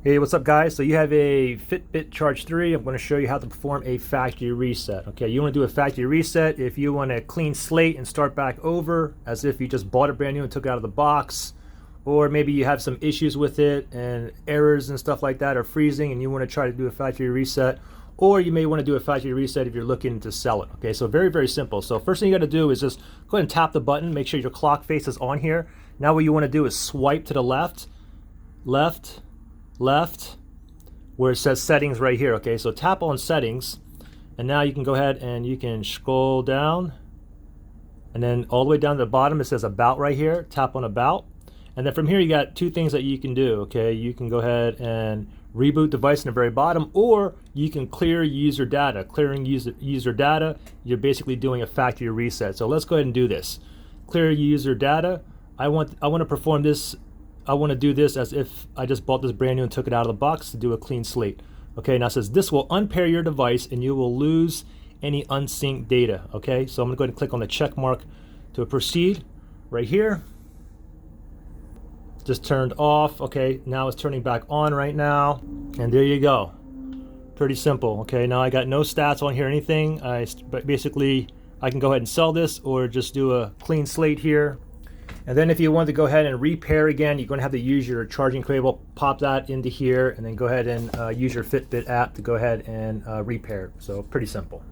Hey, what's up guys? So you have a Fitbit Charge 3. I'm going to show you how to perform a factory reset. Okay, you want to do a factory reset if you want a clean slate and start back over as if you just bought it brand new and took it out of the box. Or maybe you have some issues with it and errors and stuff like that, or freezing, and you want to try to do a factory reset. Or you may want to do a factory reset if you're looking to sell it. Okay, so very, very simple. So first thing you got to do is just go ahead and tap the button. Make sure your clock face is on here. Now what you want to do is swipe to the left, where it says settings right here. Okay, so tap on settings, and now you can go ahead and you can scroll down, and then all the way down to the bottom it says about right here. Tap on about, and then from here you got two things that you can do. Okay, you can go ahead and reboot device in the very bottom, or you can clear user data. Clearing user data, you're basically doing a factory reset. So let's go ahead and do this. Clear user data. I want to perform this. I want to do this as if I just bought this brand new and took it out of the box to do a clean slate. Okay, now it says this will unpair your device and you will lose any unsynced data. Okay, so I'm going to go ahead and click on the check mark to proceed right here. Just turned off. Okay, now it's turning back on right now, and there you go. Pretty simple. Okay, now I got no stats on here, anything. But basically I can go ahead and sell this or just do a clean slate here. And then if you want to go ahead and repair again, you're going to have to use your charging cable, pop that into here, and then go ahead and use your Fitbit app to go ahead and repair. So pretty simple.